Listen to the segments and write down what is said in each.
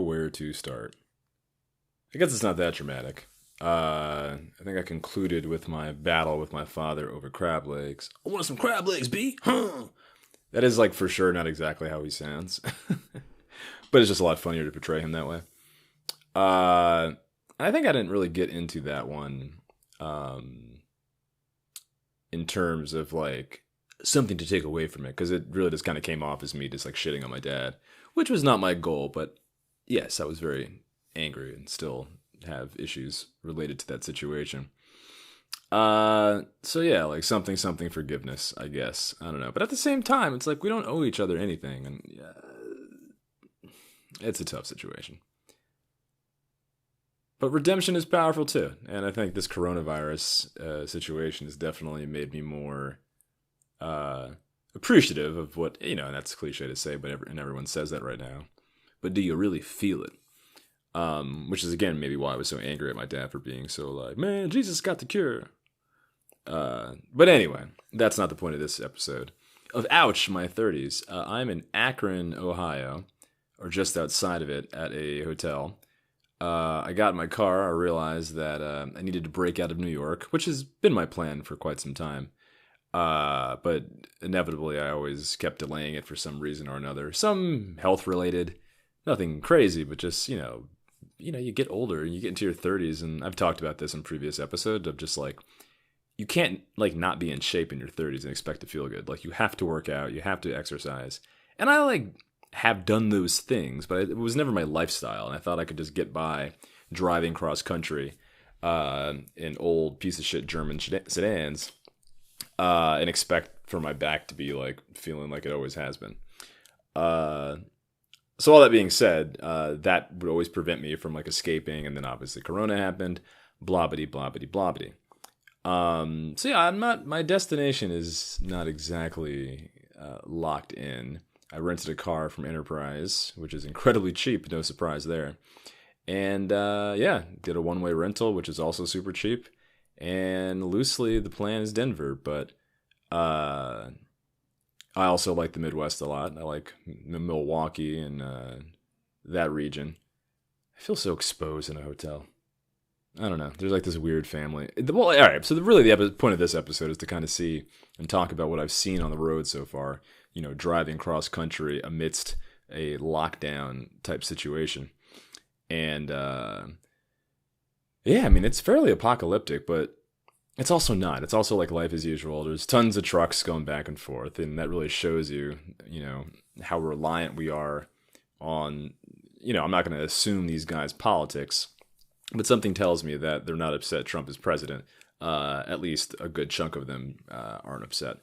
where to start. I guess it's not that dramatic. I think I concluded with my battle with my father over crab legs. I want some crab legs, B. Huh? That is like for sure not exactly how he sounds, but it's just a lot funnier to portray him that way. I think I didn't really get into that one, in terms of like something to take away from it, because it really just kind of came off as me just like shitting on my dad, which was not my goal. But yes, I was very angry and still have issues related to that situation. So yeah, like something forgiveness, I guess. I don't know, but at the same time, it's like we don't owe each other anything, and it's a tough situation. But redemption is powerful too, and I think this coronavirus situation has definitely made me more appreciative of what, and that's cliche to say, but and everyone says that right now. But do you really feel it? Which is again maybe why I was so angry at my dad for being so like, man, Jesus got the cure. But anyway, that's not the point of this episode. Of Ouch, my 30s. I'm in Akron, Ohio, or just outside of it at a hotel. I got in my car. I realized that I needed to break out of New York, which has been my plan for quite some time. But inevitably, I always kept delaying it for some reason or another. Some health related, nothing crazy, but just, you get older and you get into your 30s. And I've talked about this in previous episodes of just like, you can't like not be in shape in your 30s and expect to feel good. Like you have to work out, you have to exercise. And I like have done those things, but it was never my lifestyle. And I thought I could just get by driving cross country in old piece of shit German sedans and expect for my back to be like feeling like it always has been. So all that being said, that would always prevent me from like escaping. And then obviously Corona happened, blobbity, blobbity, blobbity. So yeah, my destination is not exactly locked in. I rented a car from Enterprise, which is incredibly cheap, no surprise there. And did a one-way rental, which is also super cheap. And loosely, the plan is Denver, but I also like the Midwest a lot. I like Milwaukee and that region. I feel so exposed in a hotel. I don't know. There's like this weird family. Well, all right. So the point of this episode is to kind of see and talk about what I've seen on the road so far. Driving cross country amidst a lockdown type situation. And it's fairly apocalyptic, but it's also not. It's also like life as usual. There's tons of trucks going back and forth, and that really shows you, how reliant we are on, I'm not going to assume these guys' politics. But something tells me that they're not upset Trump is president. At least a good chunk of them aren't upset.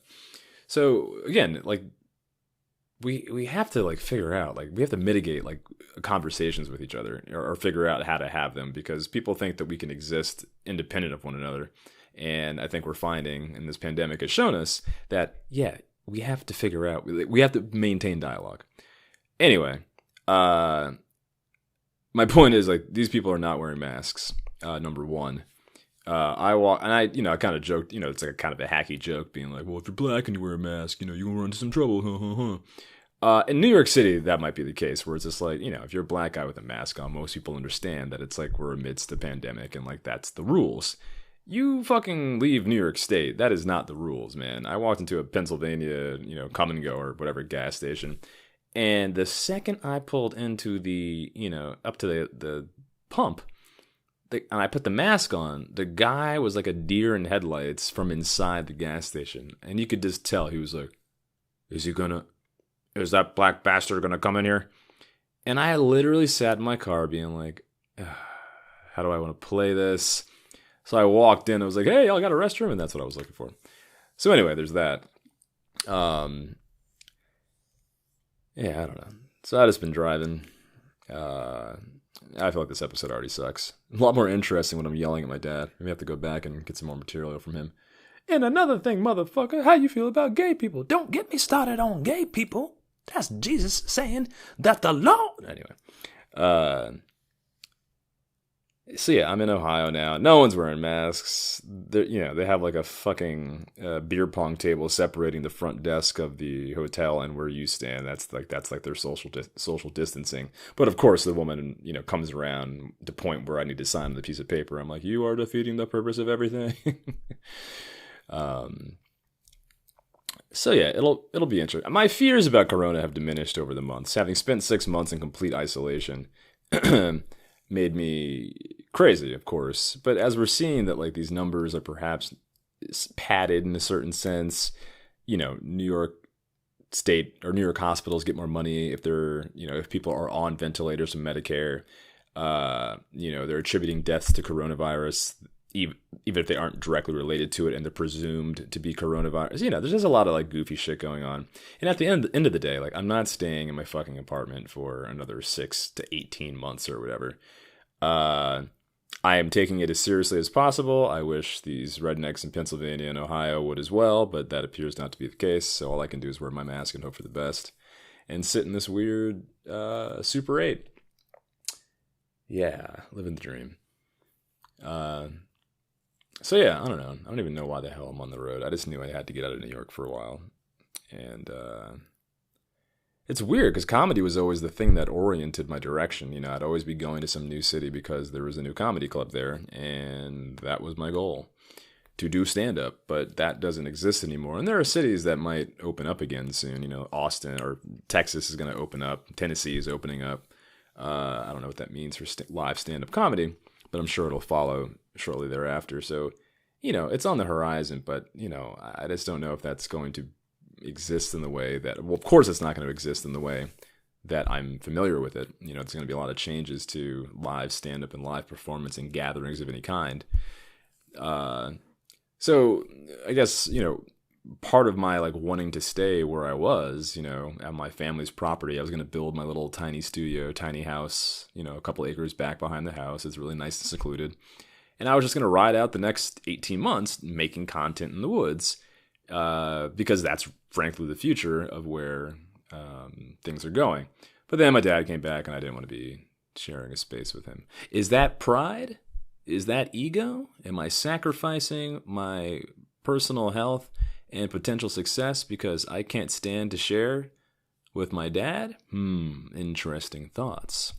So again, like we have to like figure out, like we have to mitigate like conversations with each other or figure out how to have them, because people think that we can exist independent of one another. And I think we're finding, and this pandemic has shown us that, yeah, we have to figure out, we have to maintain dialogue. Anyway, my point is, like, these people are not wearing masks, number one. I walk, and I kind of joked, it's like a kind of a hacky joke, being like, well, if you're black and you wear a mask, you're going to run into some trouble. In New York City, that might be the case, where it's just like, if you're a black guy with a mask on, most people understand that it's like we're amidst the pandemic, and like that's the rules. You fucking leave New York State, that is not the rules, man. I walked into a Pennsylvania, come and go or whatever gas station, and the second I pulled into the, up to the pump, and I put the mask on, the guy was like a deer in headlights from inside the gas station. And you could just tell, he was like, is that black bastard gonna come in here? And I literally sat in my car being like, how do I want to play this? So I walked in, I was like, hey, y'all got a restroom? And that's what I was looking for. So anyway, there's that. Yeah, I don't know. So I just been driving. I feel like this episode already sucks. A lot more interesting when I'm yelling at my dad. Maybe I have to go back and get some more material from him. And another thing, motherfucker, how you feel about gay people? Don't get me started on gay people. That's Jesus saying that the Lord... Anyway. So yeah, I'm in Ohio now. No one's wearing masks. They have like a fucking beer pong table separating the front desk of the hotel and where you stand. That's like their social distancing. But of course, the woman comes around to point where I need to sign the piece of paper. I'm like, you are defeating the purpose of everything. um. So yeah, it'll be interesting. My fears about Corona have diminished over the months. Having spent 6 months in complete isolation made me crazy, of course. But as we're seeing that like these numbers are perhaps padded in a certain sense, New York State or New York hospitals get more money if if people are on ventilators from Medicare. They're attributing deaths to coronavirus, even if they aren't directly related to it and they're presumed to be coronavirus. There's just a lot of like goofy shit going on. And at the end of the day, like I'm not staying in my fucking apartment for another 6 to 18 months or whatever. I am taking it as seriously as possible. I wish these rednecks in Pennsylvania and Ohio would as well, but that appears not to be the case. So all I can do is wear my mask and hope for the best and sit in this weird Super 8. Yeah, living the dream. So yeah, I don't know. I don't even know why the hell I'm on the road. I just knew I had to get out of New York for a while. And it's weird because comedy was always the thing that oriented my direction. I'd always be going to some new city because there was a new comedy club there, and that was my goal, to do stand-up. But that doesn't exist anymore. And there are cities that might open up again soon. Austin or Texas is going to open up. Tennessee is opening up. I don't know what that means for live stand-up comedy, but I'm sure it'll follow shortly thereafter. So, it's on the horizon, but, I just don't know if that's going to exist in the way that, well, of course it's not going to exist in the way that I'm familiar with it. There's going to be a lot of changes to live stand-up and live performance and gatherings of any kind. So I guess, part of my like wanting to stay where I was, at my family's property, I was going to build my little tiny studio, tiny house, a couple acres back behind the house. It's really nice and secluded. And I was just going to ride out the next 18 months making content in the woods, because that's frankly the future of where things are going. But then my dad came back and I didn't want to be sharing a space with him. Is that pride? Is that ego? Am I sacrificing my personal health and potential success because I can't stand to share with my dad? Interesting thoughts.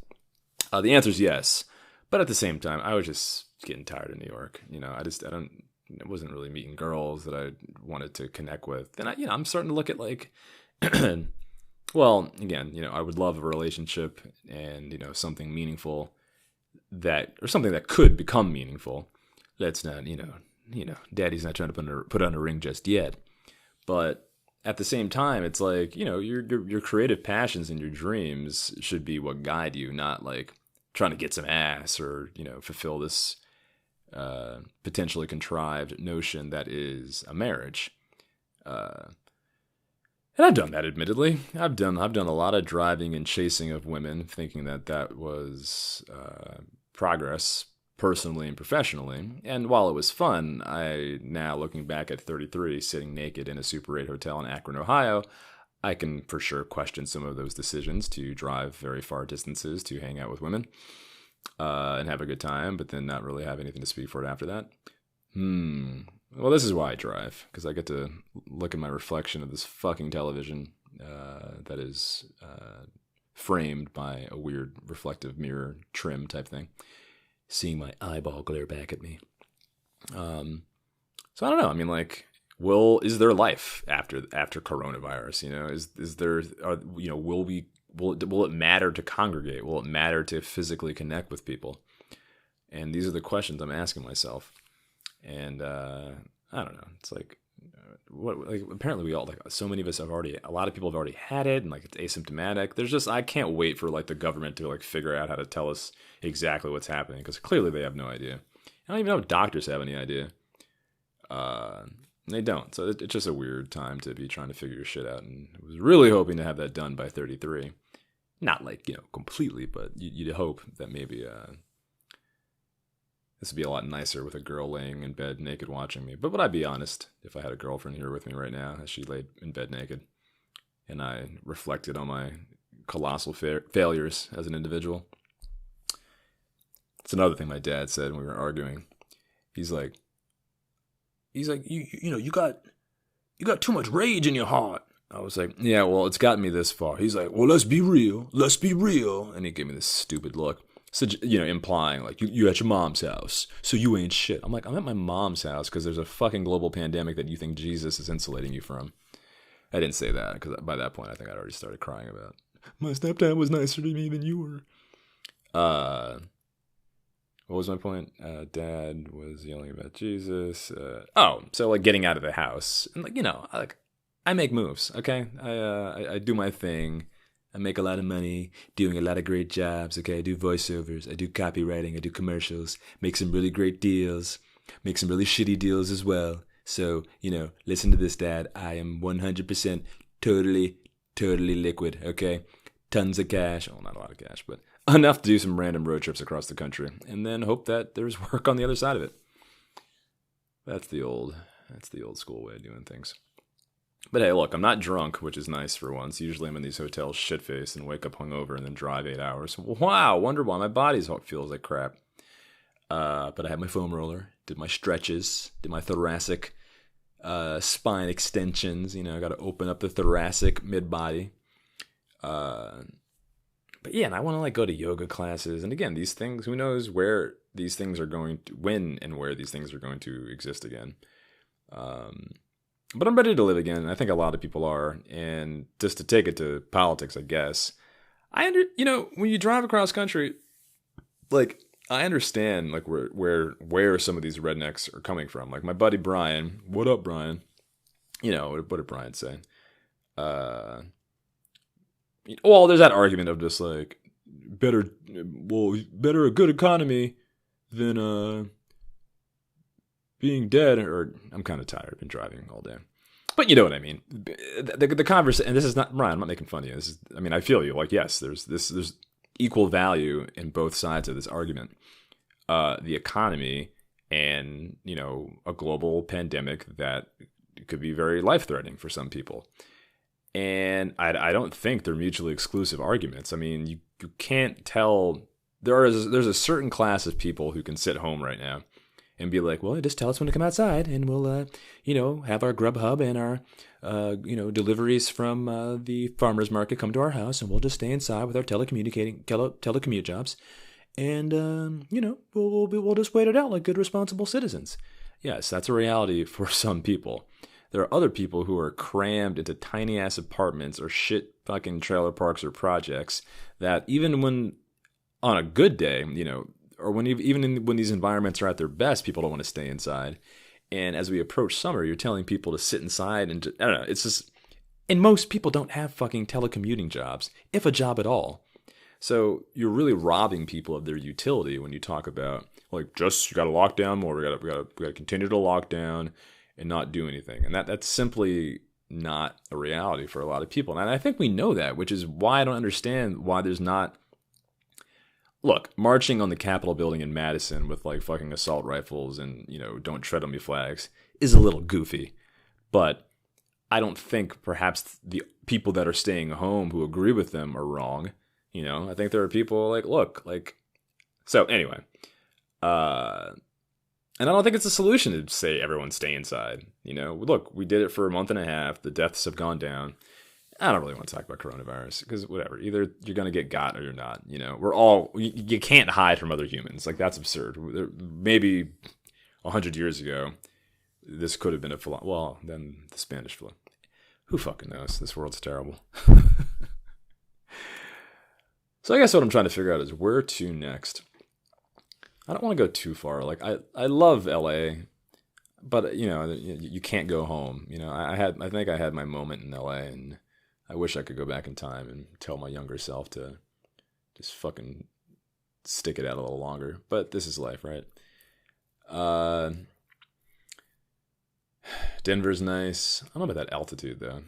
The answer is yes. But at the same time, I was just getting tired of New York. I wasn't really meeting girls that I wanted to connect with. And I'm starting to look at like, well, again, I would love a relationship and, something meaningful or something that could become meaningful. That's not, daddy's not trying to put on a ring just yet. But at the same time, it's like, your creative passions and your dreams should be what guide you, not like trying to get some ass or, fulfill this potentially contrived notion that is a marriage. And I've done that, admittedly. I've done a lot of driving and chasing of women, thinking that was progress personally and professionally. And while it was fun, now looking back at 33, sitting naked in a Super 8 hotel in Akron, Ohio, I can for sure question some of those decisions to drive very far distances to hang out with women and have a good time, but then not really have anything to speak for it after that. Well, this is why I drive, because I get to look at my reflection of this fucking television that is framed by a weird reflective mirror trim type thing, seeing my eyeball glare back at me. So I don't know. I mean, like, is there life after coronavirus? Is there? Will it matter to congregate? Will it matter to physically connect with people? And these are the questions I'm asking myself. And I don't know. It's like, apparently we all, like, so many of us a lot of people have already had it, and like it's asymptomatic. I can't wait for like the government to like figure out how to tell us exactly what's happening, because clearly they have no idea. I don't even know if doctors have any idea. They don't. So it's just a weird time to be trying to figure your shit out. And I was really hoping to have that done by 33. Not like, completely, but you'd hope that maybe this would be a lot nicer with a girl laying in bed naked watching me. But would I be honest if I had a girlfriend here with me right now as she laid in bed naked and I reflected on my colossal failures as an individual? It's another thing my dad said when we were arguing. He's like, you got too much rage in your heart. I was like, yeah, well, it's gotten me this far. He's like, well, let's be real. And he gave me this stupid look. So, implying like you at your mom's house, so you ain't shit. I'm like, I'm at my mom's house because there's a fucking global pandemic that you think Jesus is insulating you from. I didn't say that because by that point I think I'd already started crying about my stepdad was nicer to me than you were. What was my point? Dad was yelling about Jesus. So like getting out of the house and like I make moves. Okay, I do my thing. I make a lot of money doing a lot of great jobs, okay? I do voiceovers, I do copywriting, I do commercials, make some really great deals, make some really shitty deals as well. So, listen to this, Dad. I am 100% totally liquid, okay? Tons of cash. Well, not a lot of cash, but enough to do some random road trips across the country. And then hope that there's work on the other side of it. That's the old school way of doing things. But hey, look, I'm not drunk, which is nice for once. Usually I'm in these hotels shit-faced and wake up hungover and then drive 8 hours. Wow, wonder why my body feels like crap. But I had my foam roller, did my stretches, did my thoracic spine extensions. I got to open up the thoracic mid-body. But yeah, and I want to go to yoga classes. And again, these things, who knows where these things are going to, when and where these things are going to exist again. But I'm ready to live again. I think a lot of people are. And just to take it to politics, I guess. When you drive across country, I understand where some of these rednecks are coming from. Like my buddy Brian. What up, Brian? What did Brian say? Well, there's that argument of just like better a good economy than being dead. Or I'm kind of tired. I've been driving all day, but you know what I mean. The conversation, and this is not Brian. I'm not making fun of you. I feel you. Like, yes, there's equal value in both sides of this argument. The economy and a global pandemic that could be very life-threatening for some people. And I don't think they're mutually exclusive arguments. you can't tell. There's a certain class of people who can sit home right now and be like, well, just tell us when to come outside and we'll, have our Grubhub and our, deliveries from the farmer's market come to our house and we'll just stay inside with our telecommute jobs. And, we'll just wait it out like good, responsible citizens. Yes, that's a reality for some people. There are other people who are crammed into tiny-ass apartments or shit fucking trailer parks or projects that even when on a good day, or when these environments are at their best, people don't want to stay inside. And as we approach summer, you're telling people to sit inside and I don't know. It's just, and most people don't have fucking telecommuting jobs, if a job at all. So you're really robbing people of their utility when you talk about you got to lock down more. We got to continue to lock down and not do anything. And that's simply not a reality for a lot of people. And I think we know that, which is why I don't understand why there's not. Look, marching on the Capitol building in Madison with fucking assault rifles and, don't tread on me flags is a little goofy. But I don't think perhaps the people that are staying home who agree with them are wrong. I think there are people so anyway. And I don't think it's a solution to say everyone stay inside. Look, we did it for a month and a half. The deaths have gone down. I don't really want to talk about coronavirus because whatever. Either you're going to get got or you're not. You can't hide from other humans. That's absurd. Maybe 100 years ago, this could have been a flu. Well, then the Spanish flu. Who fucking knows? This world's terrible. So I guess what I'm trying to figure out is where to next. I don't want to go too far. I love LA, but you can't go home. I think I had my moment in LA, and I wish I could go back in time and tell my younger self to just fucking stick it out a little longer. But this is life, right? Denver's nice. I don't know about that altitude though.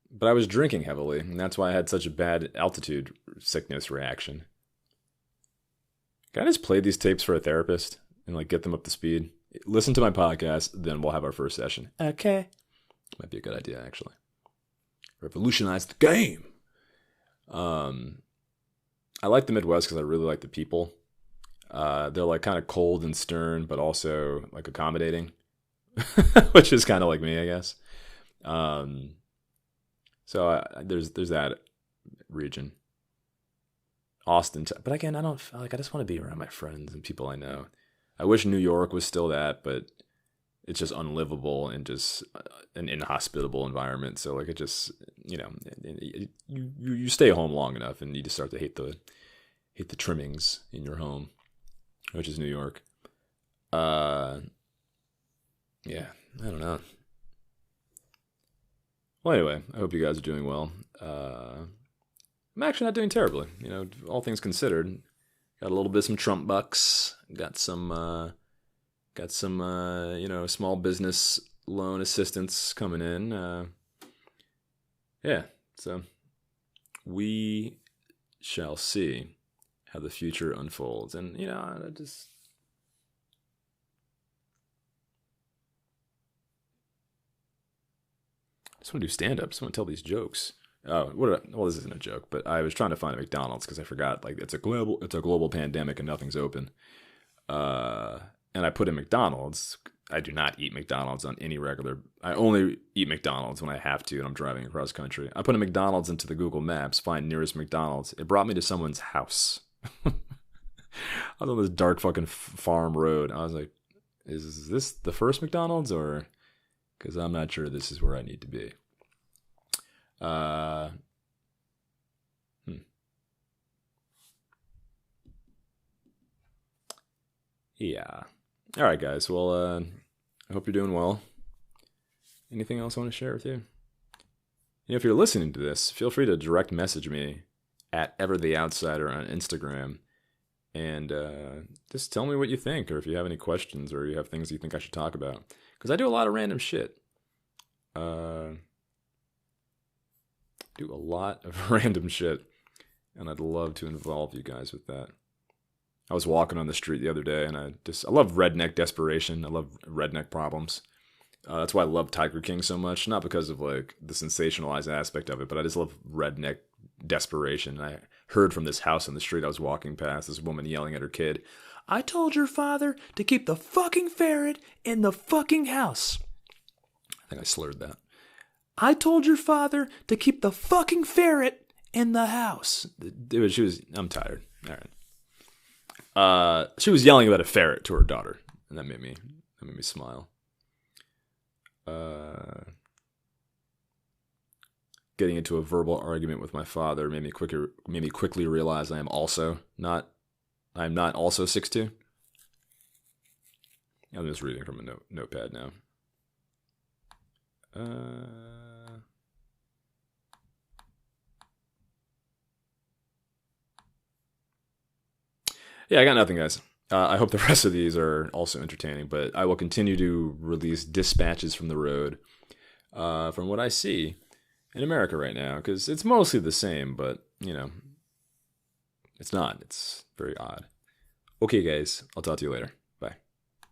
But I was drinking heavily, and that's why I had such a bad altitude sickness reaction. Can I just play these tapes for a therapist and get them up to speed? Listen to my podcast, then we'll have our first session. Okay. Might be a good idea, actually. Revolutionize the game. I like the Midwest because I really like the people. They're like kind of cold and stern, but also like accommodating, which is kind of like me, I guess. Um, there's that region, Austin. But again, I don't like. I just want to be around my friends and people I know. I wish New York was still that, but it's just unlivable and just an inhospitable environment. So like it just you stay home long enough and you just start to hate the trimmings in your home, which is New York. Uh, yeah, I don't know. Well, anyway, I hope you guys are doing well. I'm actually not doing terribly. All things considered, got a little bit of some Trump bucks. Got some small business loan assistance coming in. Yeah, so we shall see how the future unfolds. And, I just want to do stand-up. Just want to tell these jokes. Oh, well, this isn't a joke, but I was trying to find a McDonald's because I forgot, like, it's a global pandemic and nothing's open. And I put in McDonald's. I do not eat McDonald's on any regular. I only eat McDonald's when I have to and I'm driving across country. I put a McDonald's into the Google Maps, find nearest McDonald's. It brought me to someone's house. I was on this dark fucking farm road. I was like, is this the first McDonald's or? Because I'm not sure this is where I need to be. Uh, hmm. Yeah. All right, guys. Well, I hope you're doing well. Anything else I want to share with you? If you're listening to this, feel free to direct message me at EverTheOutsider on Instagram. And just tell me what you think, or if you have any questions, or you have things you think I should talk about. Because I do a lot of random shit. Do a lot of random shit. And I'd love to involve you guys with that. I was walking on the street the other day, and I love redneck desperation. I love redneck problems. That's why I love Tiger King so much. Not because of like the sensationalized aspect of it, but I just love redneck desperation. I heard from this house on the street I was walking past, this woman yelling at her kid, "I told your father to keep the fucking ferret in the fucking house." I think I slurred that. "I told your father to keep the fucking ferret in the house." I'm tired. All right. She was yelling about a ferret to her daughter, and that made me smile. Getting into a verbal argument with my father made me quickly realize I'm not also 6'2". I'm just reading from a notepad now. Yeah, I got nothing, guys. I hope the rest of these are also entertaining, but I will continue to release dispatches from the road from what I see in America right now, because it's mostly the same, but, it's not. It's very odd. Okay, guys, I'll talk to you later.